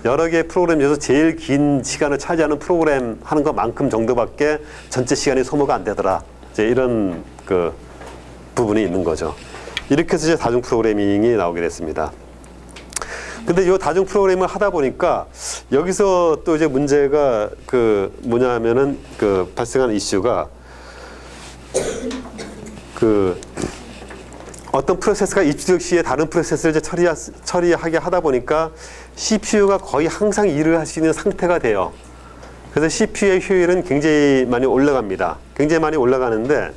여러 개의 프로그램 중에서 제일 긴 시간을 차지하는 프로그램 하는 것만큼 정도밖에 전체 시간이 소모가 안 되더라. 이제 이런 그 부분이 있는 거죠. 이렇게 해서 이제 다중 프로그래밍이 나오게 됐습니다. 근데 이 다중 프로그래밍을 하다 보니까 여기서 또 이제 문제가 그 뭐냐 하면은 그 발생하는 이슈가 그 어떤 프로세스가 입출력 시에 다른 프로세스를 이제 처리하게 하다 보니까 CPU가 거의 항상 일을 할 수 있는 상태가 돼요. 그래서 CPU의 효율은 굉장히 많이 올라갑니다. 굉장히 많이 올라가는데,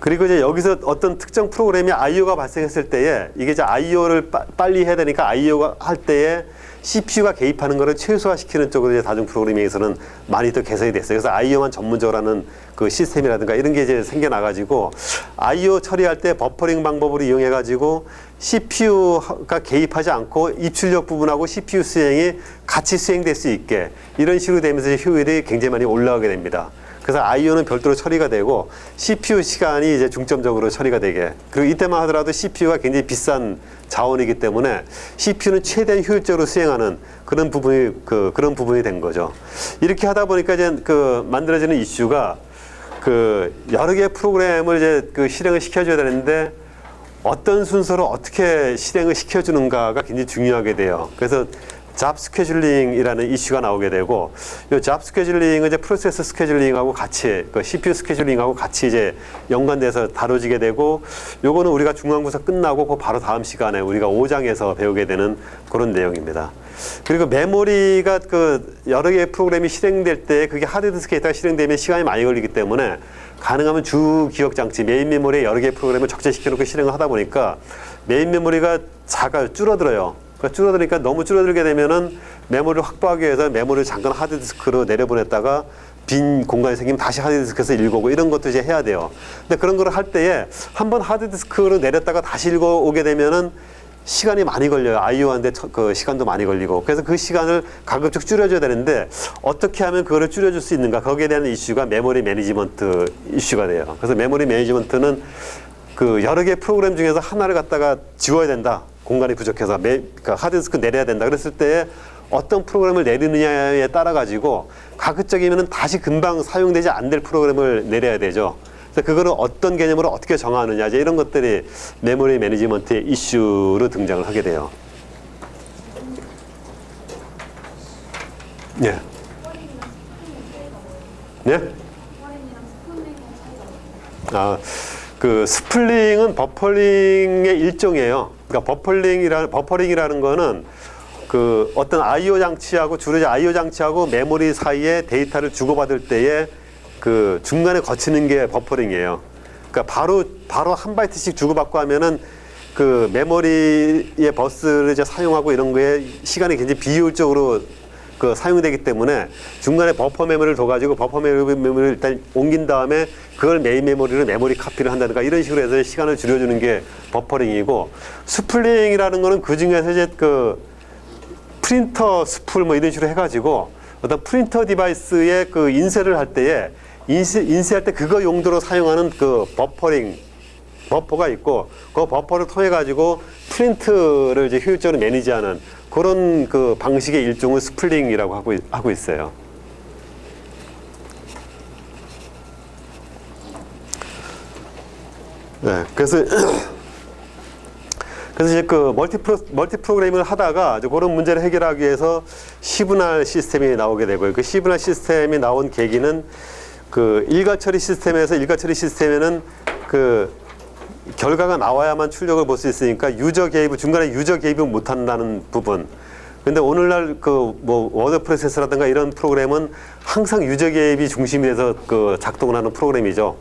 그리고 이제 여기서 어떤 특정 프로그램이 IO가 발생했을 때에 이게 이제 IO를 빨리 해야 되니까 IO가 할 때에 CPU가 개입하는 것을 최소화시키는 쪽으로 이제 다중 프로그래밍에서는 많이 또 개선이 됐어요. 그래서 IO만 전문적으로 하는 그 시스템이라든가 이런 게 이제 생겨나가지고 IO 처리할 때 버퍼링 방법으로 이용해가지고 CPU가 개입하지 않고 입출력 부분하고 CPU 수행이 같이 수행될 수 있게 이런 식으로 되면서 효율이 굉장히 많이 올라가게 됩니다. 그래서 IO는 별도로 처리가 되고 CPU 시간이 이제 중점적으로 처리가 되게. 그리고 이때만 하더라도 CPU가 굉장히 비싼 자원이기 때문에 CPU는 최대한 효율적으로 수행하는 그런 부분이 된 거죠. 이렇게 하다 보니까 이제 그 만들어지는 이슈가 그 여러 개의 프로그램을 이제 그 실행을 시켜줘야 되는데 어떤 순서로 어떻게 실행을 시켜주는가가 굉장히 중요하게 돼요. 그래서 잡 스케줄링이라는 이슈가 나오게 되고, 이 잡 스케줄링은 이제 프로세스 스케줄링하고 같이, 그 CPU 스케줄링하고 같이 이제 연관돼서 다뤄지게 되고, 요거는 우리가 중간고사 끝나고 그 바로 다음 시간에 우리가 5장에서 배우게 되는 그런 내용입니다. 그리고 메모리가 그 여러 개의 프로그램이 실행될 때 그게 하드디스크에다가 실행되면 시간이 많이 걸리기 때문에 가능하면 주 기억 장치, 메인 메모리에 여러 개의 프로그램을 적재시켜 놓고 실행을 하다 보니까 메인 메모리가 줄어들어요. 그러니까 줄어드니까 너무 줄어들게 되면은 메모리를 확보하기 위해서 메모리를 잠깐 하드디스크로 내려보냈다가 빈 공간이 생기면 다시 하드디스크에서 읽어오고 이런 것도 이제 해야 돼요. 근데 그런 거를 할 때에 한번 하드디스크로 내렸다가 다시 읽어오게 되면은 시간이 많이 걸려요. IO한테 그 시간도 많이 걸리고. 그래서 그 시간을 가급적 줄여줘야 되는데 어떻게 하면 그거를 줄여줄 수 있는가? 거기에 대한 이슈가 메모리 매니지먼트 이슈가 돼요. 그래서 메모리 매니지먼트는 그 여러 개의 프로그램 중에서 하나를 갖다가 지워야 된다. 공간이 부족해서 그러니까 하드디스크 내려야 된다. 그랬을 때 어떤 프로그램을 내리느냐에 따라 가지고 가급적이면 다시 금방 사용되지 않을 프로그램을 내려야 되죠. 그래서 그거를 어떤 개념으로 어떻게 정하느냐 이제 이런 것들이 메모리 매니지먼트의 이슈로 등장을 하게 돼요. 예. 네? 그 스플링은 버퍼링의 일종이에요. 그러니까 버퍼링이라는 거는 그 어떤 I/O 장치하고 주로 I/O 장치하고 메모리 사이에 데이터를 주고받을 때에 그 중간에 거치는 게 버퍼링이에요. 그러니까 바로 한 바이트씩 주고받고 하면은 그 메모리의 버스를 이제 사용하고 이런 거에 시간이 굉장히 비효율적으로 그 사용되기 때문에 중간에 버퍼 메모리를 둬가지고 버퍼 메모리를 일단 옮긴 다음에 그걸 메인 메모리로 메모리 카피를 한다든가 이런 식으로 해서 시간을 줄여주는 게 버퍼링이고, 스플링이라는 거는 그 중에서 이제 그 프린터 스풀 뭐 이런 식으로 해가지고 어떤 프린터 디바이스에 그 인쇄를 할 때에 인쇄할 때 그거 용도로 사용하는 그 버퍼가 있고 그 버퍼를 통해 가지고 프린트를 이제 효율적으로 매니지하는 그런 그 방식의 일종을 스플링이라고 하고 있어요. 네, 그래서 이제 그 멀티 프로그래밍을 하다가 이제 그런 문제를 해결하기 위해서 시분할 시스템이 나오게 되고요. 그 시분할 시스템이 나온 계기는 그 일괄처리 시스템에는 그 결과가 나와야만 출력을 볼 수 있으니까 중간에 유저 개입을 못 한다는 부분. 근데 오늘날 그 뭐 워드 프로세서라든가 이런 프로그램은 항상 유저 개입이 중심이 돼서 그 작동을 하는 프로그램이죠.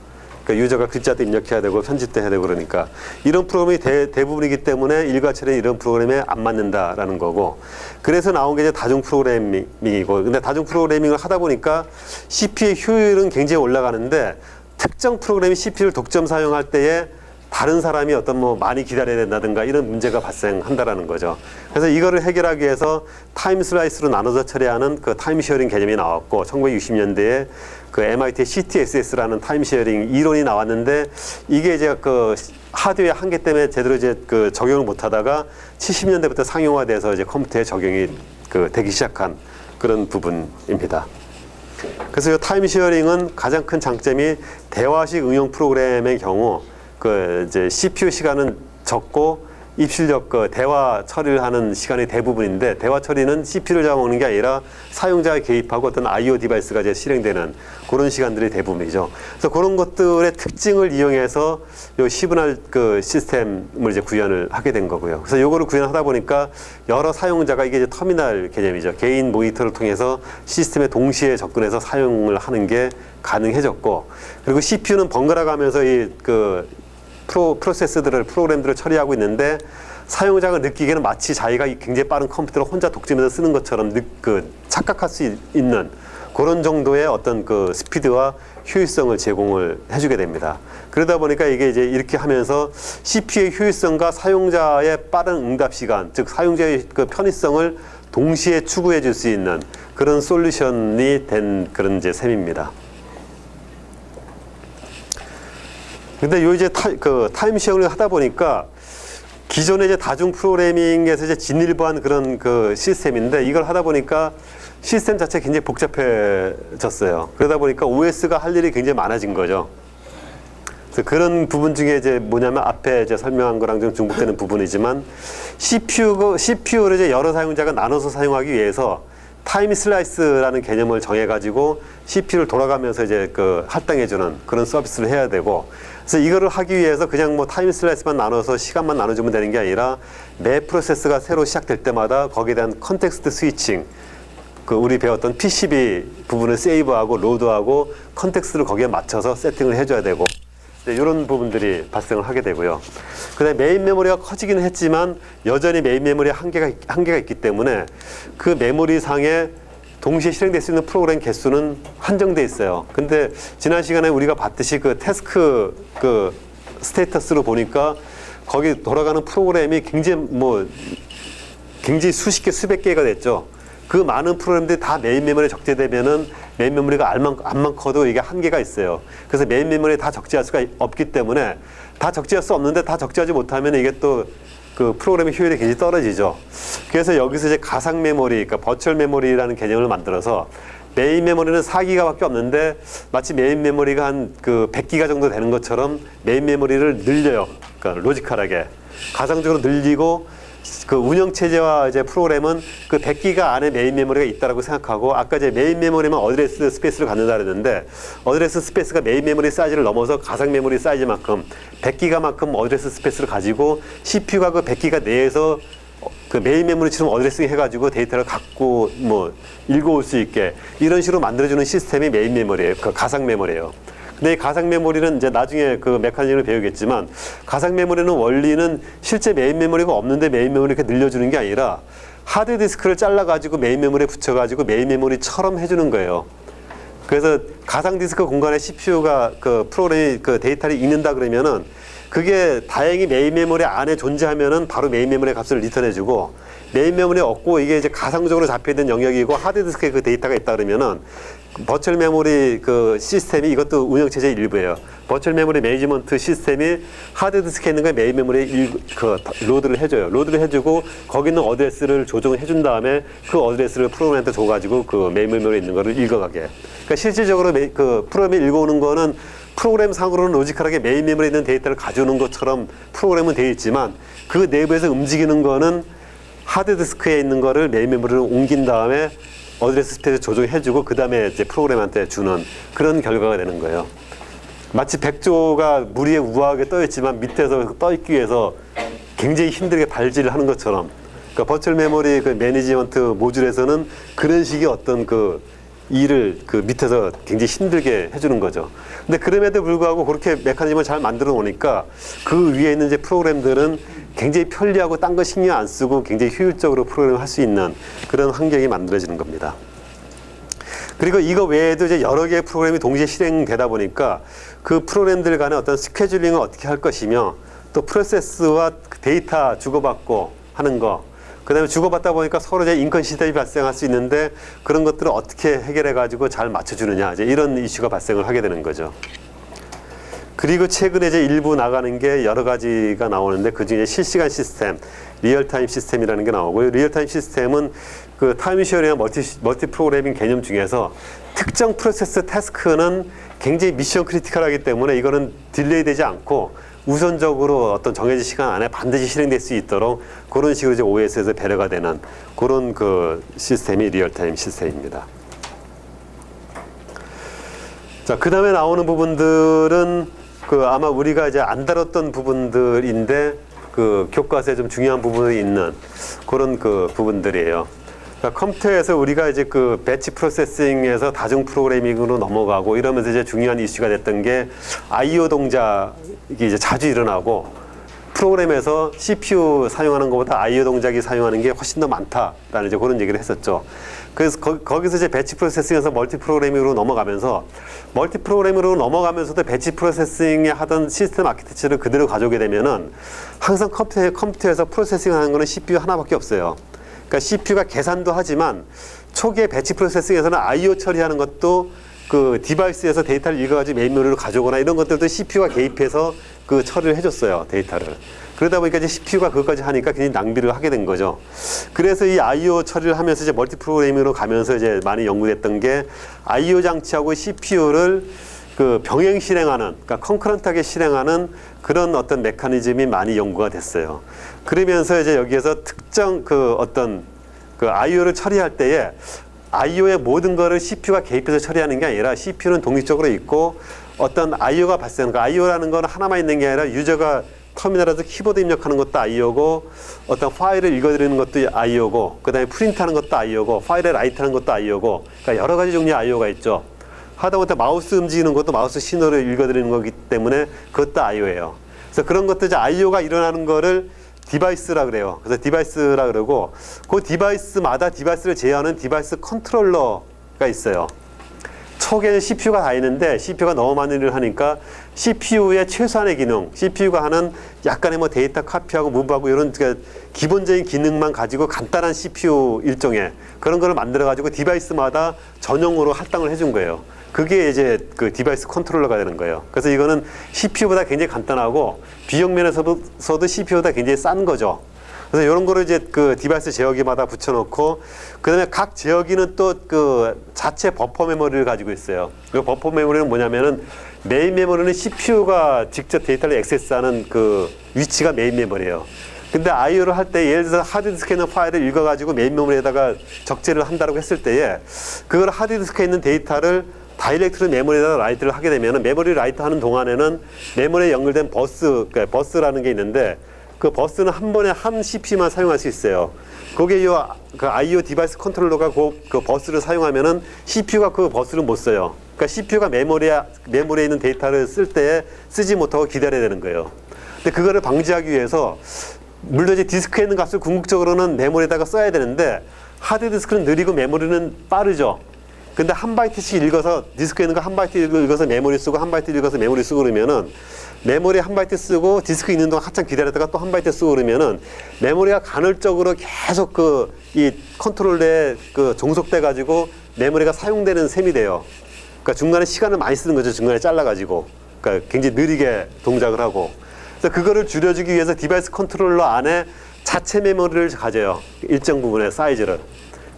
그러니까 유저가 글자도 입력해야 되고 편집도 해야 되고 그러니까 이런 프로그램이 대부분이기 때문에 일괄처리는 이런 프로그램에 안 맞는다라는 거고, 그래서 나온 게 이제 다중 프로그래밍이고, 근데 다중 프로그래밍을 하다 보니까 CPU의 효율은 굉장히 올라가는데 특정 프로그램이 CPU를 독점 사용할 때에 다른 사람이 어떤 뭐 많이 기다려야 된다든가 이런 문제가 발생한다라는 거죠. 그래서 이거를 해결하기 위해서 타임 슬라이스로 나눠서 처리하는 그 타임 쉐어링 개념이 나왔고 1960년대에 그 MIT CTSS라는 타임 쉐어링 이론이 나왔는데 이게 이제 그 하드웨어 한계 때문에 제대로 이제 그 적용을 못 하다가 70년대부터 상용화돼서 이제 컴퓨터에 적용이 그 되기 시작한 그런 부분입니다. 그래서 이 타임 쉐어링은 가장 큰 장점이 대화식 응용 프로그램의 경우 그 이제 CPU 시간은 적고 입출력 그 대화 처리를 하는 시간이 대부분인데 대화 처리는 CPU를 잡아먹는 게 아니라 사용자가 개입하고 어떤 I/O 디바이스가 이제 실행되는 그런 시간들이 대부분이죠. 그래서 그런 것들의 특징을 이용해서 요 시그널 그 시스템을 이제 구현을 하게 된 거고요. 그래서 요거를 구현하다 보니까 여러 사용자가 이게 이제 터미널 개념이죠. 개인 모니터를 통해서 시스템에 동시에 접근해서 사용을 하는 게 가능해졌고 그리고 CPU는 번갈아 가면서 이 그 프로세스들을 프로그램들을 처리하고 있는데 사용자가 느끼기에는 마치 자기가 굉장히 빠른 컴퓨터를 혼자 독점해서 쓰는 것처럼 착각할 수 있는 그런 정도의 어떤 그 스피드와 효율성을 제공을 해주게 됩니다. 그러다 보니까 이게 이제 이렇게 하면서 CPU의 효율성과 사용자의 빠른 응답 시간, 즉 사용자의 그 편의성을 동시에 추구해 줄 수 있는 그런 솔루션이 된 그런 이제 셈입니다. 근데 요 이제 타임 쉐어링을 하다 보니까 기존의 이제 다중 프로그래밍에서 이제 진일보한 그런 그 시스템인데 이걸 하다 보니까 시스템 자체가 굉장히 복잡해졌어요. 그러다 보니까 OS가 할 일이 굉장히 많아진 거죠. 그래서 그런 부분 중에 이제 뭐냐면 앞에 이제 설명한 거랑 좀 중복되는 부분이지만 CPU를 이제 여러 사용자가 나눠서 사용하기 위해서 타임 슬라이스라는 개념을 정해가지고 CPU를 돌아가면서 이제 그 할당해주는 그런 서비스를 해야 되고 그래서 이거를 하기 위해서 그냥 뭐 타임 슬라이스만 나눠서 시간만 나눠주면 되는 게 아니라 매 프로세스가 새로 시작될 때마다 거기에 대한 컨텍스트 스위칭 그 우리 배웠던 PCB 부분을 세이브하고 로드하고 컨텍스트를 거기에 맞춰서 세팅을 해줘야 되고 이런 부분들이 발생을 하게 되고요. 그다음에 메인 메모리가 커지기는 했지만 여전히 메인 메모리에 한계가 있기 때문에 그 메모리 상에 동시에 실행될 수 있는 프로그램 개수는 한정돼 있어요. 근데 지난 시간에 우리가 봤듯이 그 태스크 그 스테이터스로 보니까 거기 돌아가는 프로그램이 굉장히 수십 개, 수백 개가 됐죠. 그 많은 프로그램들이 다 메인 메모리에 적재되면은 메인 메모리가 안 많고도 이게 한계가 있어요. 그래서 메인 메모리에 다 적재할 수가 없기 때문에 다 적재할 수 없는데 다 적재하지 못하면 이게 또 그 프로그램의 효율이 굉장히 떨어지죠. 그래서 여기서 이제 가상 메모리, 그러니까 버추얼 메모리라는 개념을 만들어서 메인 메모리는 4기가밖에 없는데 마치 메인 메모리가 한 그 100기가 정도 되는 것처럼 메인 메모리를 늘려요. 그러니까 로지컬하게 가상적으로 늘리고 그 운영 체제와 이제 프로그램은 그 100기가 안에 메인 메모리가 있다라고 생각하고 아까 이제 메인 메모리만 어드레스 스페이스를 갖는다 그랬는데 어드레스 스페이스가 메인 메모리 사이즈를 넘어서 가상 메모리 사이즈만큼 100기가만큼 어드레스 스페이스를 가지고 CPU가 그 100기가 내에서 그 메인 메모리처럼 어드레싱 해가지고 데이터를 갖고 뭐 읽어올 수 있게 이런 식으로 만들어주는 시스템이 메인 메모리예요. 그 가상 메모리예요. 근데 이 가상 메모리는 이제 나중에 그 메커니즘을 배우겠지만 가상 메모리는 원리는 실제 메인 메모리가 없는데 메인 메모리 이렇게 늘려주는 게 아니라 하드 디스크를 잘라가지고 메인 메모리에 붙여가지고 메인 메모리처럼 해주는 거예요. 그래서 가상 디스크 공간에 CPU가 그 프로그램이 그 데이터를 읽는다 그러면은 그게 다행히 메인 메모리 안에 존재하면은 바로 메인 메모리 값을 리턴해주고 메인 메모리 없고 이게 이제 가상적으로 잡혀있는 영역이고 하드디스크에 그 데이터가 있다 그러면은 버추얼 메모리 그 시스템이 이것도 운영체제의 일부예요. 버추얼 메모리 매니지먼트 시스템이 하드디스크에 있는 거 메인 메모리에 로드를 해줘요. 로드를 해주고 거기 있는 어드레스를 조정을 해준 다음에 그 어드레스를 프로그램한테 줘가지고 그 메인 메모리에 있는 거를 읽어가게. 그러니까 실질적으로 그 프로그램이 읽어오는 거는 프로그램 상으로는 로지컬하게 메인 메모리에 있는 데이터를 가져오는 것처럼 프로그램은 되어 있지만 그 내부에서 움직이는 거는 하드디스크에 있는 거를 메인 메모리로 옮긴 다음에 어드레스 스페이스 조정해주고 그 다음에 이제 프로그램한테 주는 그런 결과가 되는 거예요. 마치 백조가 물 위에 우아하게 떠있지만 밑에서 떠있기 위해서 굉장히 힘들게 발질을 하는 것처럼 그러니까 버추얼 메모리 그 매니지먼트 모듈에서는 그런 식의 어떤 그 일을 그 밑에서 굉장히 힘들게 해주는 거죠. 근데 그럼에도 불구하고 그렇게 메커니즘을 잘 만들어 놓으니까 그 위에 있는 이제 프로그램들은 굉장히 편리하고 딴 거 신경 안 쓰고 굉장히 효율적으로 프로그램을 할 수 있는 그런 환경이 만들어지는 겁니다. 그리고 이거 외에도 이제 여러 개의 프로그램이 동시에 실행되다 보니까 그 프로그램들 간의 어떤 스케줄링을 어떻게 할 것이며 또 프로세스와 데이터 주고받고 하는 거, 그 다음에 주고받다 보니까 서로 이제 인컨시스턴이 발생할 수 있는데 그런 것들을 어떻게 해결해 가지고 잘 맞춰주느냐, 이제 이런 이슈가 발생을 하게 되는 거죠. 그리고 최근에 이제 일부 나가는 게 여러 가지가 나오는데 그 중에 실시간 시스템, 리얼타임 시스템이라는 게 나오고요. 리얼타임 시스템은 그 타임쉐어링이나 멀티 프로그래밍 개념 중에서 특정 프로세스 태스크는 굉장히 미션 크리티컬하기 때문에 이거는 딜레이 되지 않고 우선적으로 어떤 정해진 시간 안에 반드시 실행될 수 있도록 그런 식으로 이제 OS에서 배려가 되는 그런 그 시스템이 리얼타임 시스템입니다. 자, 그 다음에 나오는 부분들은 그 아마 우리가 이제 안 다뤘던 부분들인데 그 교과서에 좀 중요한 부분이 있는 그런 그 부분들이에요. 그러니까 컴퓨터에서 우리가 이제 그 배치 프로세싱에서 다중 프로그래밍으로 넘어가고 이러면서 이제 중요한 이슈가 됐던 게 I/O 동작이 이제 자주 일어나고 프로그램에서 CPU 사용하는 것보다 I/O 동작이 사용하는 게 훨씬 더 많다라는 이제 그런 얘기를 했었죠. 그래서 거기서 이제 배치 프로세싱에서 멀티 프로그래밍으로 넘어가면서 멀티 프로그래밍으로 넘어가면서도 배치 프로세싱에 하던 시스템 아키텍처를 그대로 가져오게 되면은 항상 컴퓨터에서 프로세싱하는 거는 CPU 하나밖에 없어요. 그러니까 CPU가 계산도 하지만 초기에 배치 프로세싱에서는 I/O 처리하는 것도 그 디바이스에서 데이터를 읽어가지고 메인메모리로 가져오거나 이런 것들도 CPU가 개입해서 그 처리를 해줬어요, 데이터를. 그러다 보니까 이제 CPU가 그것까지 하니까 굉장히 낭비를 하게 된 거죠. 그래서 이 I/O 처리를 하면서 이제 멀티 프로그래밍으로 가면서 이제 많이 연구됐던 게 I/O 장치하고 CPU를 그 병행 실행하는, 그러니까 컨커런트하게 실행하는 그런 어떤 메커니즘이 많이 연구가 됐어요. 그러면서 이제 여기에서 특정 그 어떤 그 I/O를 처리할 때에 I/O의 모든 거를 CPU가 개입해서 처리하는 게 아니라 CPU는 독립적으로 있고 어떤 I/O가 발생하는 거, I/O라는 건 하나만 있는 게 아니라 유저가 터미널에서 키보드 입력하는 것도 I/O고 어떤 파일을 읽어드리는 것도 I/O고 그 다음에 프린트하는 것도 I/O고 파일에 라이트하는 것도 I/O고 그러니까 여러 가지 종류의 I/O가 있죠. 하다못해 마우스 움직이는 것도 마우스 신호를 읽어드리는 거기 때문에 그것도 I/O예요. 그래서 그런 것도 이제 I/O가 일어나는 거를 디바이스라 그래요. 그래서 디바이스라 그러고 그 디바이스마다 디바이스를 제어하는 디바이스 컨트롤러가 있어요. 초기에는 CPU가 다 있는데 CPU가 너무 많은 일을 하니까 CPU의 최소한의 기능, CPU가 하는 약간의 뭐 데이터 카피하고 무브하고 이런 그러니까 기본적인 기능만 가지고 간단한 CPU 일종의 그런 거를 만들어 가지고 디바이스마다 전용으로 할당을 해준 거예요. 그게 이제 그 디바이스 컨트롤러가 되는 거예요. 그래서 이거는 CPU보다 굉장히 간단하고 비용 면에서도 CPU보다 굉장히 싼 거죠. 그래서 이런 거를 이제 그 디바이스 제어기마다 붙여놓고 그다음에 각 제어기는 또 그 자체 버퍼 메모리를 가지고 있어요. 그 버퍼 메모리는 뭐냐면은 메인 메모리는 CPU가 직접 데이터를 액세스하는 그 위치가 메인 메모리예요. 근데 I/O를 할 때 예를 들어서 하드디스크에 있는 파일을 읽어가지고 메인 메모리에다가 적재를 한다고 했을 때에 그걸 하드디스크에 있는 데이터를 다이렉트로 메모리에다가 라이트를 하게 되면은 메모리 라이트 하는 동안에는 메모리에 연결된 그러니까 버스라는 게 있는데 그 버스는 한 번에 한 CPU만 사용할 수 있어요. 거기에 그 I/O 디바이스 컨트롤러가 그 버스를 사용하면은 CPU가 그 버스를 못 써요. 그러니까 CPU가 메모리에 있는 데이터를 쓸 때 쓰지 못하고 기다려야 되는 거예요. 근데 그거를 방지하기 위해서 물론 이제 디스크에 있는 값을 궁극적으로는 메모리에다가 써야 되는데 하드디스크는 느리고 메모리는 빠르죠. 근데 한 바이트씩 읽어서 디스크에 있는 거 한 바이트 읽어서 메모리 쓰고 한 바이트 읽어서 메모리 쓰고 그러면은 메모리 한 바이트 쓰고 디스크 있는 동안 한참 기다렸다가 또 한 바이트 쓰고 그러면은 메모리가 간헐적으로 계속 그 이 컨트롤에 그 종속돼 가지고 메모리가 사용되는 셈이 돼요. 그러니까 중간에 시간을 많이 쓰는 거죠. 중간에 잘라 가지고. 그러니까 굉장히 느리게 동작을 하고. 그래서 그거를 줄여주기 위해서 디바이스 컨트롤러 안에 자체 메모리를 가져요. 일정 부분의 사이즈를.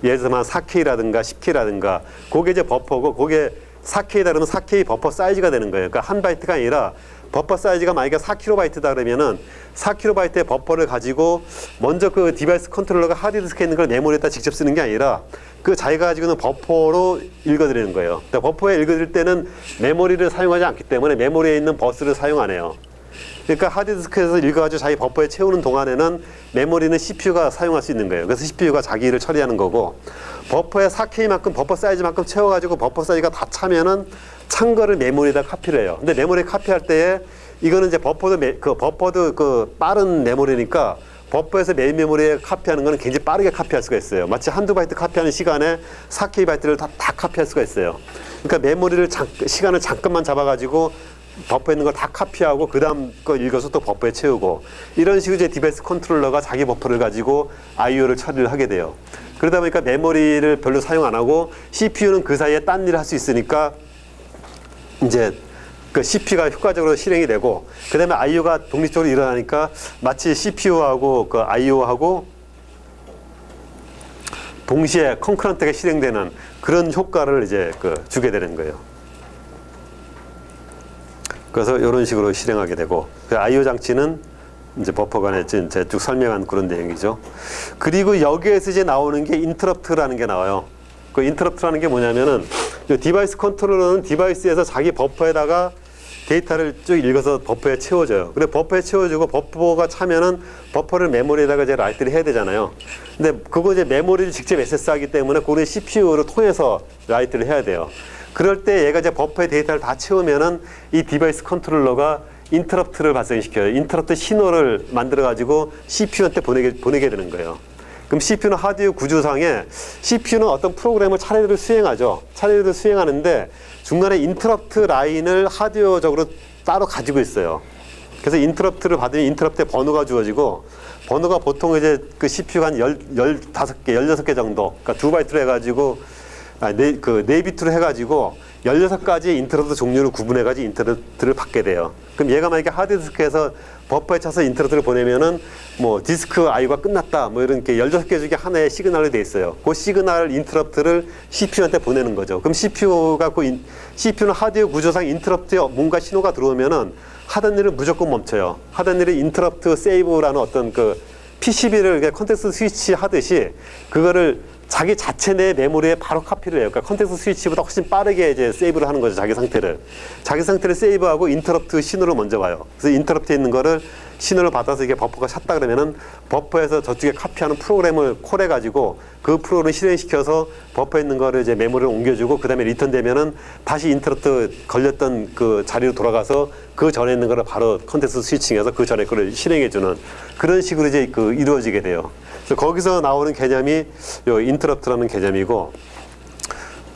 예를 들면 4K라든가 10K라든가 그게 이제 버퍼고 그게 4K다 그러면 4K 버퍼 사이즈가 되는 거예요. 그러니까 한 바이트가 아니라 버퍼 사이즈가 만약에 4KB다 그러면은 4KB의 버퍼를 가지고 먼저 그 디바이스 컨트롤러가 하드디스크에 있는 걸 메모리에다 직접 쓰는 게 아니라 그 자기가 가지고 있는 버퍼로 읽어드리는 거예요. 그러니까 버퍼에 읽어드릴 때는 메모리를 사용하지 않기 때문에 메모리에 있는 버스를 사용 안 해요. 그러니까 하드디스크에서 읽어가지고 자기 버퍼에 채우는 동안에는 메모리는 CPU가 사용할 수 있는 거예요. 그래서 CPU가 자기 일을 처리하는 거고 버퍼에 4K만큼 버퍼 사이즈만큼 채워가지고 버퍼 사이즈가 다 차면은 찬 거를 메모리에다 카피를 해요. 근데 메모리 카피할 때에 이거는 이제 버퍼도 그 빠른 메모리니까 버퍼에서 메인 메모리에 카피하는 거는 굉장히 빠르게 카피할 수가 있어요. 마치 한두 바이트 카피하는 시간에 4K바이트를 다 카피할 수가 있어요. 그러니까 메모리를 시간을 잠깐만 잡아가지고 버퍼에 있는 걸 다 카피하고 그 다음 거 읽어서 또 버퍼에 채우고 이런 식으로 이제 디바이스 컨트롤러가 자기 버퍼를 가지고 IO를 처리를 하게 돼요. 그러다 보니까 메모리를 별로 사용 안 하고 CPU는 그 사이에 딴 일을 할 수 있으니까 이제 그 CPU가 효과적으로 실행이 되고 그 다음에 IO가 독립적으로 일어나니까 마치 CPU하고 그 IO하고 동시에 컨커런트가 실행되는 그런 효과를 이제 주게 되는 거예요. 그래서 이런 식으로 실행하게 되고 그 IO 장치는 이제 버퍼 간에 이제 쭉 설명한 그런 내용이죠. 그리고 여기에서 이제 나오는 게 인터럽트라는 게 나와요. 그 인터럽트라는 게 뭐냐면은 디바이스 컨트롤러는 디바이스에서 자기 버퍼에다가 데이터를 쭉 읽어서 버퍼에 채워줘요. 그래 버퍼에 채워주고 버퍼가 차면은 버퍼를 메모리에다가 이제 라이트를 해야 되잖아요. 근데 그거 이제 메모리를 직접 액세스하기 때문에 그거는 CPU를 통해서 라이트를 해야 돼요. 그럴 때 얘가 이제 버퍼에 데이터를 다 채우면은 이 디바이스 컨트롤러가 인터럽트를 발생시켜요. 인터럽트 신호를 만들어 가지고 CPU한테 보내게 되는 거예요. 그럼 CPU는 하드웨어 구조상에 CPU는 어떤 프로그램을 차례로 수행하죠. 차례로 수행하는데 중간에 인터럽트 라인을 하드웨어적으로 따로 가지고 있어요. 그래서 인터럽트를 받으면 인터럽트에 번호가 주어지고 번호가 보통 이제 그 CPU가 한 15개, 16개 정도, 그러니까 2바이트로 해가지고, 4비트로 해가지고 16가지의 인터럽트 종류를 구분해가지고 인터럽트를 받게 돼요. 그럼 얘가 만약에 하드디스크에서 버퍼에 차서 인터럽트를 보내면은 뭐 디스크 IO가 끝났다 뭐 이런 게 16개 중에 하나의 시그널이 돼 있어요. 그 시그널 인터럽트를 CPU한테 보내는 거죠. 그럼 CPU가 CPU는 하드웨어 구조상 인터럽트에 뭔가 신호가 들어오면은 하던 일을 무조건 멈춰요. 하던 일을 인터럽트 세이브라는 어떤 그 PCB를 컨텍스트 스위치 하듯이 그거를 자기 자체 내 메모리에 바로 카피를 해요. 그러니까 컨텍스트 스위치보다 훨씬 빠르게 이제 세이브를 하는 거죠. 자기 상태를 세이브하고 인터럽트 신호를 먼저 와요. 그래서 인터럽트에 있는 거를 신호를 받아서 이게 버퍼가 찼다 그러면은 버퍼에서 저쪽에 카피하는 프로그램을 콜해가지고 그 프로그램을 실행시켜서 버퍼에 있는 거를 이제 메모리를 옮겨주고 그 다음에 리턴되면은 다시 인터럽트 걸렸던 그 자리로 돌아가서 그 전에 있는 거를 바로 컨텍스트 스위칭해서 그 전에 거를 실행해주는 그런 식으로 이제 이루어지게 돼요. 그래서 거기서 나오는 개념이 요 인터럽트라는 개념이고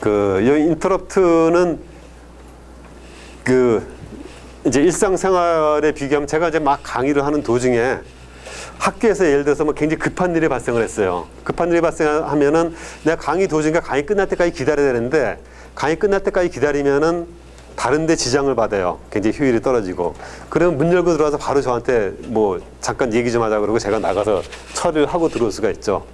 요 인터럽트는 이제 일상생활에 비교하면 제가 이제 막 강의를 하는 도중에 학교에서 예를 들어서 뭐 굉장히 급한 일이 발생을 했어요. 급한 일이 발생하면은 내가 강의 도중에 강의 끝날 때까지 기다려야 되는데 강의 끝날 때까지 기다리면은 다른 데 지장을 받아요. 굉장히 효율이 떨어지고. 그러면 문 열고 들어와서 바로 저한테 뭐 잠깐 얘기 좀 하자 그러고 제가 나가서 처리를 하고 들어올 수가 있죠.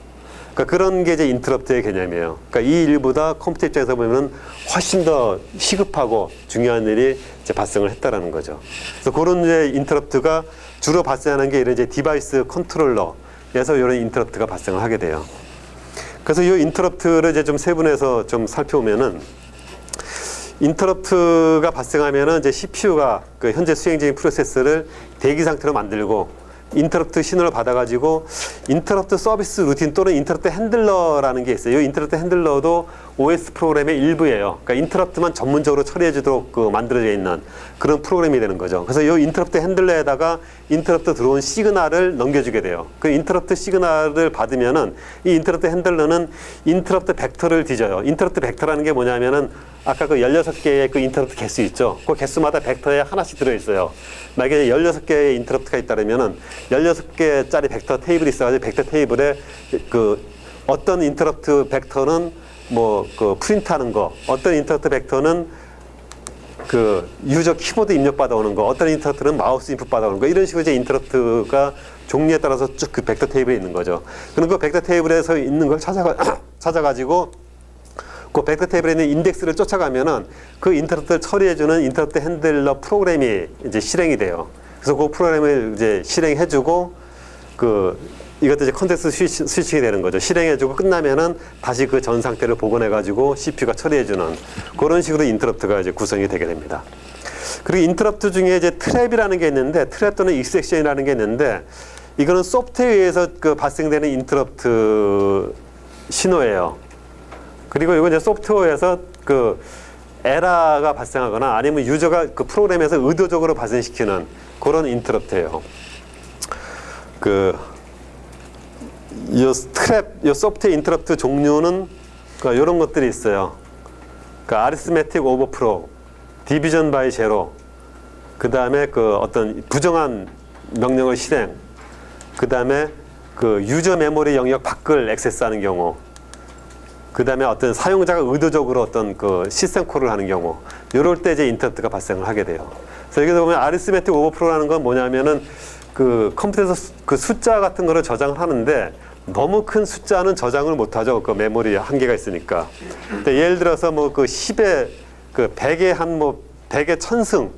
그러니까 그런 게 이제 인터럽트의 개념이에요. 그러니까 이 일보다 컴퓨터 입장에서 보면은 훨씬 더 시급하고 중요한 일이 이제 발생을 했다라는 거죠. 그래서 그런 이제 인터럽트가 주로 발생하는 게 이런 이제 디바이스 컨트롤러에서 이런 인터럽트가 발생을 하게 돼요. 그래서 이 인터럽트를 이제 좀 세분해서 좀 살펴보면은 인터럽트가 발생하면은 이제 CPU가 그 현재 수행 중인 프로세스를 대기 상태로 만들고 인터럽트 신호를 받아가지고 인터럽트 서비스 루틴 또는 인터럽트 핸들러라는 게 있어요. 이 인터럽트 핸들러도 OS 프로그램의 일부예요. 그러니까 인터럽트만 전문적으로 처리해주도록 만들어져 있는 그런 프로그램이 되는 거죠. 그래서 이 인터럽트 핸들러에다가 인터럽트 들어온 시그널을 넘겨주게 돼요. 그 인터럽트 시그널을 받으면은 이 인터럽트 핸들러는 인터럽트 벡터를 뒤져요. 인터럽트 벡터라는 게 뭐냐면은 아까 그 16개의 그 인터럽트 개수 있죠. 그 개수마다 벡터에 하나씩 들어있어요. 만약에 16개의 인터럽트가 있다면은 16개짜리 벡터 테이블이 있어가지고 벡터 테이블에 그 어떤 인터럽트 벡터는 뭐 그 프린트하는 거, 어떤 인터럽트 벡터는 그 유저 키보드 입력 받아오는 거, 어떤 인터럽트는 마우스 인풋 받아오는 거, 이런 식으로 이제 인터럽트가 종류에 따라서 쭉 그 벡터 테이블에 있는 거죠. 그럼 그 벡터 테이블에서 있는 걸 찾아가지고 그 벡터 테이블에 있는 인덱스를 쫓아가면은 그 인터럽트를 처리해주는 인터럽트 핸들러 프로그램이 이제 실행이 돼요. 그래서 그 프로그램을 이제 실행해주고 이것도 이제 컨텍스트 스위칭이 되는 거죠. 실행해주고 끝나면은 다시 그 전 상태를 복원해가지고 CPU가 처리해주는 그런 식으로 인터럽트가 이제 구성이 되게 됩니다. 그리고 인터럽트 중에 이제 트랩이라는 게 있는데 트랩 또는 익섹션이라는 게 있는데 이거는 소프트웨어에 의해서 발생되는 인터럽트 신호예요. 그리고 이건 이제 소프트웨어에서 에러가 발생하거나 아니면 유저가 그 프로그램에서 의도적으로 발생시키는 그런 인터럽트예요. 이 스트랩, 이 소프트웨어 인터럽트 종류는 그러니까 이런 것들이 있어요. 그러니까 아리스메틱 오버프로, 디비전 바이 제로, 그 다음에 그 어떤 부정한 명령을 실행, 그 다음에 그 유저 메모리 영역 밖을 액세스하는 경우, 그 다음에 어떤 사용자가 의도적으로 어떤 그 시스템 콜을 하는 경우, 이럴 때 이제 인터럽트가 발생을 하게 돼요. 그래서 여기서 보면 아리스메틱 오버프로라는 건 뭐냐면은 그 컴퓨터에서 그 숫자 같은 거를 저장을 하는데 너무 큰 숫자는 저장을 못 하죠. 그 메모리 한계가 있으니까. 근데 예를 들어서 뭐 그 10에 그 100에 한 뭐 100에 1000승,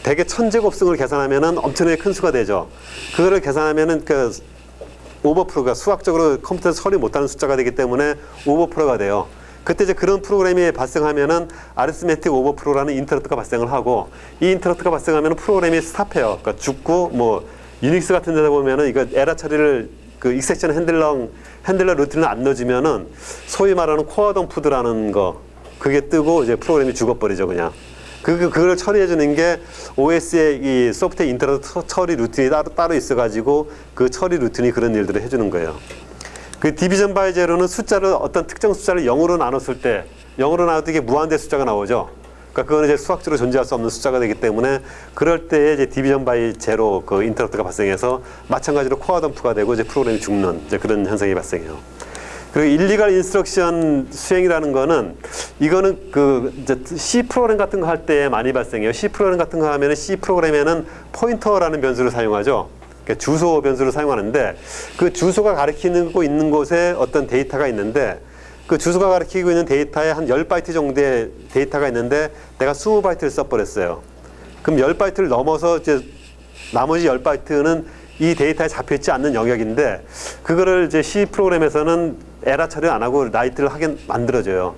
100에 1000제곱승을 계산하면은 엄청나게 큰 수가 되죠. 그거를 계산하면은 그 오버프로가 수학적으로 컴퓨터에서 처리 못하는 숫자가 되기 때문에 오버프로가 돼요. 그때 이제 그런 프로그램이 발생하면은 아리스메틱 오버프로라는 인터럽트가 발생을 하고, 이 인터럽트가 발생하면 프로그램이 스탑해요. 그러니까 죽고, 뭐 유닉스 같은 데다 보면은 이거 에러 처리를 그 익셉션 핸들러 루틴을 안 넣어주면은 소위 말하는 코어 덤프드라는 거, 그게 뜨고 이제 프로그램이 죽어버리죠, 그냥. 그걸 처리해주는 게 OS의 이 소프트웨어 인터럽트 처리 루틴이 따로 있어가지고 그 처리 루틴이 그런 일들을 해주는 거예요. 그 디비전 바이 제로는 숫자를 어떤 특정 숫자를 0으로 나눴을 때 0으로 나눴을 때 이게 무한대 숫자가 나오죠. 그러니까 그거는 이제 수학적으로 존재할 수 없는 숫자가 되기 때문에 그럴 때 이제 디비전 바이 제로 그 인터럽트가 발생해서 마찬가지로 코어 덤프가 되고 이제 프로그램이 죽는 이제 그런 현상이 발생해요. 그리고 일리갈 인스트럭션 수행이라는 거는 이거는 그 이제 C 프로그램 같은 거 할 때 많이 발생해요. C 프로그램 같은 거 하면은 C 프로그램에는 포인터라는 변수를 사용하죠. 그러니까 주소 변수를 사용하는데 그 주소가 가리키고 있는 곳에 어떤 데이터가 있는데 그 주소가 가리키고 있는 데이터에 한 10바이트 정도의 데이터가 있는데 내가 20바이트를 써버렸어요. 그럼 10바이트를 넘어서 이제 나머지 10바이트는 이 데이터에 잡혀있지 않는 영역인데 그거를 이제 C 프로그램에서는 에러 처리 안 하고 라이트를 하게 만들어줘요.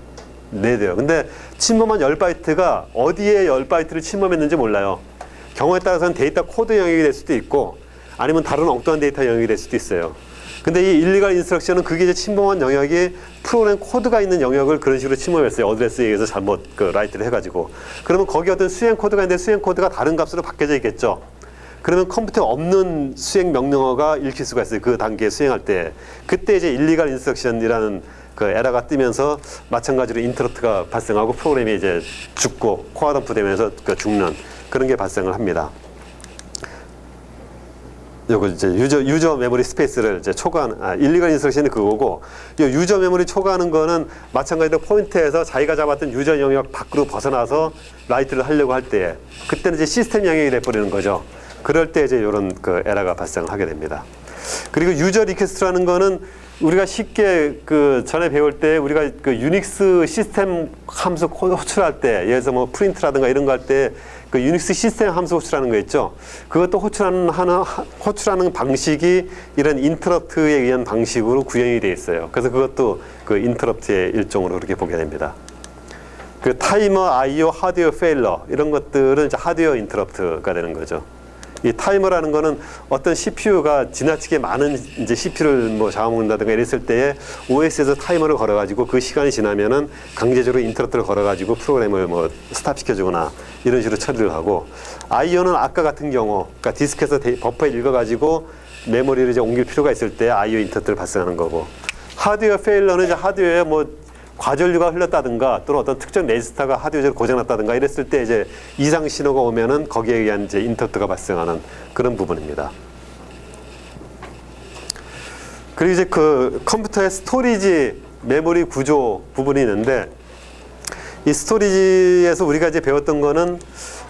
내줘요. 근데 침범한 10바이트가 어디에 10바이트를 침범했는지 몰라요. 경우에 따라서는 데이터 코드 영역이 될 수도 있고 아니면 다른 엉뚱한 데이터 영역이 될 수도 있어요. 근데 이 일리갈 인스트럭션은 그게 이제 침범한 영역이 프로그램 코드가 있는 영역을 그런 식으로 침범했어요. 어드레스에 의해서 잘못 그 라이트를 해가지고. 그러면 거기 어떤 수행 코드가 있는데 수행 코드가 다른 값으로 바뀌어져 있겠죠. 그러면 컴퓨터에 없는 수행 명령어가 읽힐 수가 있어요. 그 단계에 수행할 때. 그때 이제 일리갈 인스트럭션이라는 그 에러가 뜨면서 마찬가지로 인터럽트가 발생하고 프로그램이 이제 죽고 코어 덤프 되면서 그 죽는 그런 게 발생을 합니다. 요거 이제 유저 메모리 스페이스를 이제 초과하는, 일리갈 인스트럭션이 그거고, 이 유저 메모리 초과하는 거는 마찬가지로 포인트에서 자기가 잡았던 유저 영역 밖으로 벗어나서 라이트를 하려고 할 때, 그때는 이제 시스템 영역이 돼버리는 거죠. 그럴 때 이제 이런 그 에러가 발생을 하게 됩니다. 그리고 유저 리퀘스트라는 거는 우리가 쉽게 그 전에 배울 때 우리가 그 유닉스 시스템 함수 호출할 때, 예를 들어서 뭐 프린트라든가 이런 거 할 때 그 유닉스 시스템 함수 호출하는 거 있죠. 그것도 호출하는 방식이 이런 인터럽트에 의한 방식으로 구현이 되어 있어요. 그래서 그것도 그 인터럽트의 일종으로 그렇게 보게 됩니다. 그 타이머, IO, 하드웨어 페일러 이런 것들은 이제 하드웨어 인터럽트가 되는 거죠. 이 타이머라는 거는 어떤 CPU가 지나치게 많은 이제 CPU를 뭐 잡아먹는다든가 이랬을 때에 OS에서 타이머를 걸어가지고 그 시간이 지나면은 강제적으로 인터럽트를 걸어가지고 프로그램을 뭐 스탑시켜주거나 이런 식으로 처리를 하고, IO는 아까 같은 경우, 그러니까 디스크에서 버퍼에 읽어가지고 메모리를 이제 옮길 필요가 있을 때 IO 인터럽트를 발생하는 거고, 하드웨어 페일러는 이제 하드웨어에 뭐 과전류가 흘렀다든가 또는 어떤 특정 레지스터가 하드웨어로 고장났다든가 이랬을 때 이제 이상 신호가 오면은 거기에 의한 이제 인터럽트가 발생하는 그런 부분입니다. 그리고 이제 그 컴퓨터의 스토리지 메모리 구조 부분이 있는데, 이 스토리지에서 우리가 이제 배웠던 거는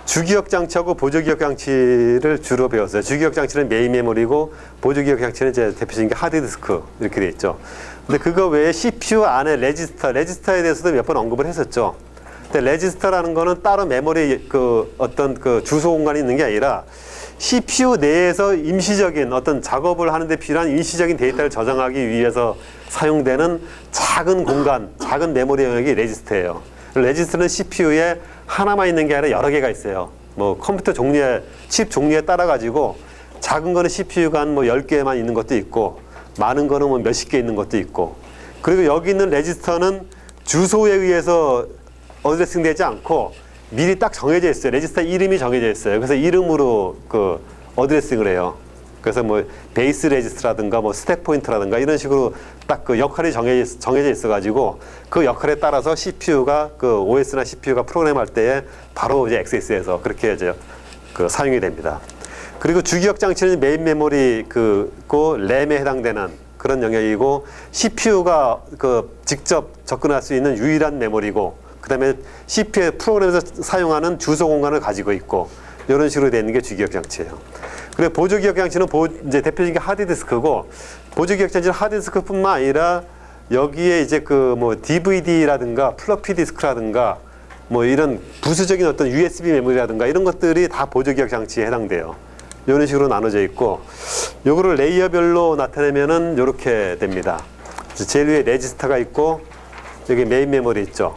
주기억 장치하고 보조기억 장치를 주로 배웠어요. 주기억 장치는 메인 메모리고 보조기억 장치는 이제 대표적인 게 하드디스크 이렇게 돼 있죠. 근데 그거 외에 CPU 안에 레지스터에 대해서도 몇 번 언급을 했었죠. 근데 레지스터라는 거는 따로 메모리 그 어떤 그 주소 공간이 있는 게 아니라 CPU 내에서 임시적인 어떤 작업을 하는데 필요한 일시적인 데이터를 저장하기 위해서 사용되는 작은 공간, 작은 메모리 영역이 레지스터예요. 레지스터는 CPU에 하나만 있는 게 아니라 여러 개가 있어요. 뭐 컴퓨터 종류에, 칩 종류에 따라 가지고 작은 거는 CPU가 한 뭐 10개만 있는 것도 있고 많은 거는 뭐 몇십 개 있는 것도 있고, 그리고 여기 있는 레지스터는 주소에 의해서 어드레싱 되지 않고 미리 딱 정해져 있어요. 레지스터 이름이 정해져 있어요. 그래서 이름으로 그 어드레싱을 해요. 그래서 뭐 베이스 레지스트라든가 뭐 스택 포인트라든가 이런 식으로 딱 그 역할이 정해져 있어가지고 그 역할에 따라서 CPU가 그 OS나 CPU가 프로그램할 때에 바로 이제 액세스해서 그렇게 이제 그 사용이 됩니다. 그리고 주기억 장치는 메인 메모리 그고 램에 해당되는 그런 영역이고 CPU가 그 직접 접근할 수 있는 유일한 메모리고 그다음에 CPU 프로그램에서 사용하는 주소 공간을 가지고 있고 이런 식으로 되는 게 주기억 장치예요. 그리고 보조 기억 장치는 이제 대표적인 게 하드디스크고 보조 기억 장치는 하드디스크뿐만 아니라 여기에 이제 그 뭐 DVD라든가 플로피 디스크라든가 뭐 이런 부수적인 어떤 USB 메모리라든가 이런 것들이 다 보조 기억 장치에 해당돼요. 이런 식으로 나눠져 있고 요거를 레이어별로 나타내면은 이렇게 됩니다. 제일 위에 레지스터가 있고 여기 메인 메모리 있죠.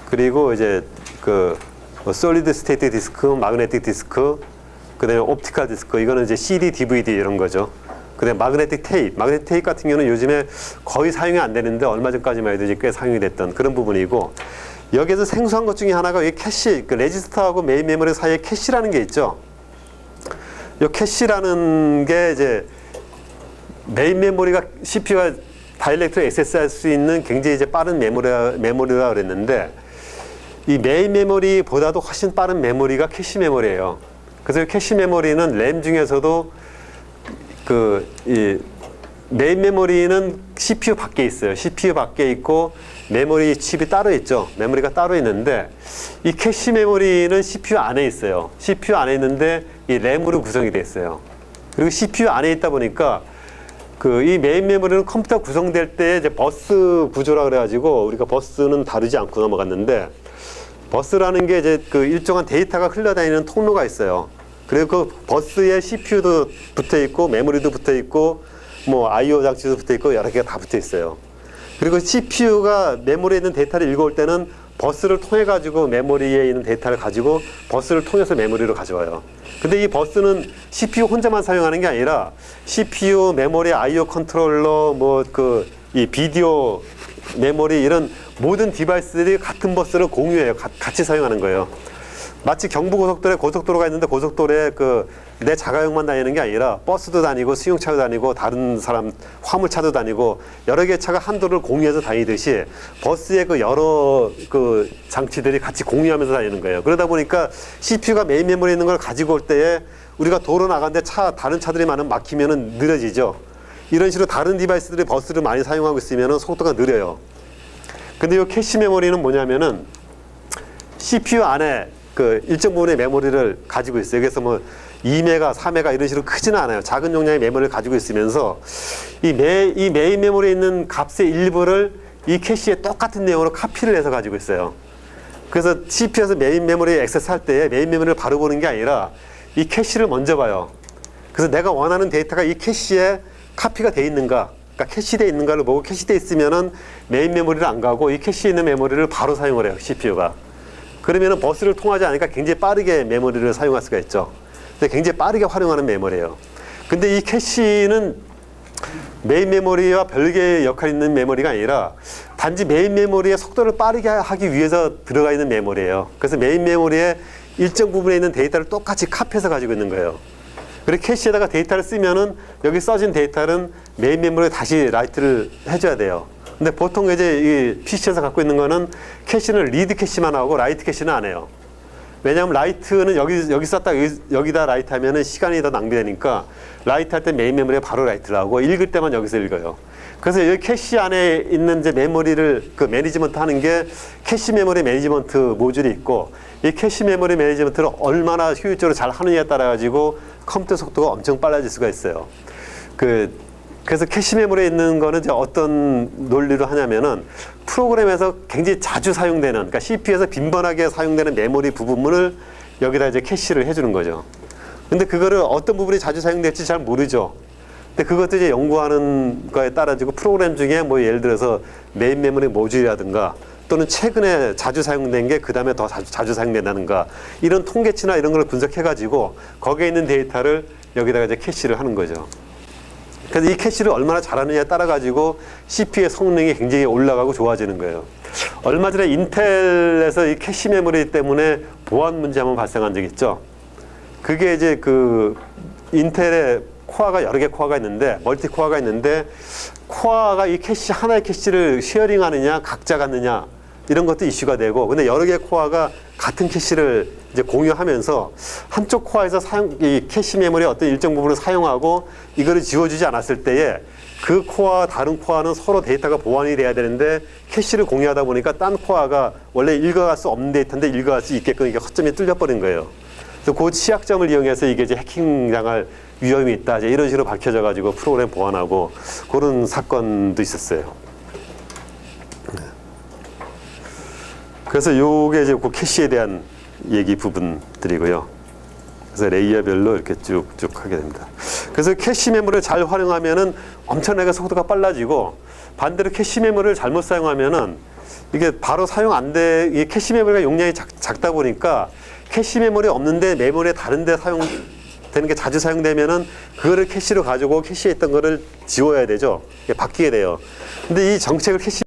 그리고 이제 그 솔리드 스테이트 디스크, 마그네틱 디스크, 그다음에 옵티컬 디스크 이거는 이제 CD, DVD 이런 거죠. 그다음에 마그네틱 테이프, 마그네틱 테이프 같은 경우는 요즘에 거의 사용이 안 되는데 얼마 전까지만 해도 이제 꽤 사용이 됐던 그런 부분이고 여기에서 생소한 것 중에 하나가 이 캐시, 그 레지스터하고 메인 메모리 사이에 캐시라는 게 있죠. 이 캐시라는 게 이제 메인 메모리가 CPU가 다이렉트로 액세스할 수 있는 굉장히 이제 빠른 메모리라 그랬는데 이 메인 메모리보다도 훨씬 빠른 메모리가 캐시 메모리예요. 그래서 이 캐시 메모리는 램 중에서도 이 메인 메모리는 CPU 밖에 있어요. CPU 밖에 있고 메모리 칩이 따로 있죠. 메모리가 따로 있는데 이 캐시 메모리는 CPU 안에 있어요. CPU 안에 있는데 이 램으로 구성이 돼 있어요. 그리고 CPU 안에 있다 보니까 이 메인 메모리는 컴퓨터 구성될 때 이제 버스 구조라 그래가지고 우리가 버스는 다루지 않고 넘어갔는데 버스라는 게 이제 그 일정한 데이터가 흘러다니는 통로가 있어요. 그리고 그 버스에 CPU도 붙어 있고 메모리도 붙어 있고 뭐 I/O 장치도 붙어 있고 여러 개가 다 붙어 있어요. 그리고 CPU가 메모리에 있는 데이터를 읽어올 때는 버스를 통해 가지고 메모리에 있는 데이터를 가지고 버스를 통해서 메모리로 가져와요. 근데 이 버스는 CPU 혼자만 사용하는 게 아니라 CPU, 메모리, I/O 컨트롤러, 뭐 이 비디오 메모리 이런 모든 디바이스들이 같은 버스를 공유해요. 같이 사용하는 거예요. 마치 경부고속도로에 고속도로가 있는데 고속도로에 내 자가용만 다니는 게 아니라 버스도 다니고 승용차도 다니고 다른 사람 화물차도 다니고 여러 개의 차가 한 도로를 공유해서 다니듯이 버스의 여러 장치들이 같이 공유하면서 다니는 거예요. 그러다 보니까 CPU가 메인 메모리에 있는 걸 가지고 올 때에 우리가 도로 나가는데 다른 차들이 많으면 막히면은 느려지죠. 이런 식으로 다른 디바이스들이 버스를 많이 사용하고 있으면은 속도가 느려요. 근데 이 캐시 메모리는 뭐냐면은 CPU 안에 일정 부분의 메모리를 가지고 있어요. 그래서 뭐 2메가, 4메가 이런 식으로 크지는 않아요. 작은 용량의 메모리를 가지고 있으면서 이 메인 메모리에 있는 값의 일부를 이 캐시에 똑같은 내용으로 카피를 해서 가지고 있어요. 그래서 CPU에서 메인 메모리에 액세스할 때 메인 메모리를 바로 보는 게 아니라 이 캐시를 먼저 봐요. 그래서 내가 원하는 데이터가 이 캐시에 카피가 돼 있는가, 그러니까 캐시돼 있는가를 보고 캐시돼 있으면은 메인 메모리를 안 가고 이 캐시에 있는 메모리를 바로 사용을 해요. CPU가. 그러면은 버스를 통하지 않으니까 굉장히 빠르게 메모리를 사용할 수가 있죠. 근데 굉장히 빠르게 활용하는 메모리예요. 근데 이 캐시는 메인 메모리와 별개의 역할이 있는 메모리가 아니라 단지 메인 메모리의 속도를 빠르게 하기 위해서 들어가 있는 메모리예요. 그래서 메인 메모리에 일정 부분에 있는 데이터를 똑같이 카피해서 가지고 있는 거예요. 그리고 캐시에다가 데이터를 쓰면은 여기 써진 데이터는 메인 메모리에 다시 라이트를 해줘야 돼요. 근데 보통 이제 이 PC에서 갖고 있는 거는 캐시는 리드 캐시만 하고 라이트 캐시는 안 해요. 왜냐하면 라이트는 여기 썼다 여기다 라이트 하면은 시간이 더 낭비되니까 라이트 할 때 메인 메모리에 바로 라이트를 하고 읽을 때만 여기서 읽어요. 그래서 여기 캐시 안에 있는 이제 메모리를 매니지먼트 하는 게 캐시 메모리 매니지먼트 모듈이 있고 이 캐시 메모리 매니지먼트를 얼마나 효율적으로 잘 하느냐에 따라 가지고 컴퓨터 속도가 엄청 빨라질 수가 있어요. 그래서 캐시 메모리에 있는 거는 이제 어떤 논리로 하냐면은 프로그램에서 굉장히 자주 사용되는, 그러니까 CPU에서 빈번하게 사용되는 메모리 부분을 여기다 이제 캐시를 해주는 거죠. 근데 그거를 어떤 부분이 자주 사용될지 잘 모르죠. 근데 그것도 이제 연구하는 거에 따라지고 프로그램 중에 뭐 예를 들어서 메인 메모리 모듈이라든가 또는 최근에 자주 사용된 게 그 다음에 더 자주 사용된다든가 이런 통계치나 이런 걸 분석해가지고 거기에 있는 데이터를 여기다가 이제 캐시를 하는 거죠. 그래서 이 캐시를 얼마나 잘하느냐에 따라 가지고 CPU의 성능이 굉장히 올라가고 좋아지는 거예요. 얼마 전에 인텔에서 이 캐시 메모리 때문에 보안 문제 한번 발생한 적 있죠. 그게 이제 인텔의 코어가 여러 개 코어가 있는데 멀티 코어가 있는데 코어가 이 캐시 하나의 캐시를 쉐어링하느냐 각자 갖느냐 이런 것도 이슈가 되고 근데 여러 개의 코어가 같은 캐시를 이제 공유하면서 한쪽 코어에서 이 캐시 메모리의 어떤 일정 부분을 사용하고 이거를 지워주지 않았을 때에 그 코어와 다른 코어는 서로 데이터가 보완이 돼야 되는데 캐시를 공유하다 보니까 딴 코어가 원래 읽어갈 수 없는 데이터인데 읽어갈 수 있게끔 이게 허점이 뚫려버린 거예요. 그래서 그 취약점을 이용해서 이게 이제 해킹당할 위험이 있다. 이제 이런 식으로 밝혀져 가지고 프로그램 보완하고 그런 사건도 있었어요. 그래서 요게 이제 그 캐시에 대한 얘기 부분들이고요. 그래서 레이어별로 이렇게 쭉쭉 하게 됩니다. 그래서 캐시 메모리를 잘 활용하면은 엄청나게 속도가 빨라지고 반대로 캐시 메모리를 잘못 사용하면은 이게 바로 사용 안 돼. 이 캐시 메모리가 용량이 작다 보니까 캐시 메모리 없는데 메모리에 다른데 사용되는 게 자주 사용되면은 그거를 캐시로 가지고 캐시에 있던 거를 지워야 되죠. 이게 바뀌게 돼요. 근데 이 정책을 캐시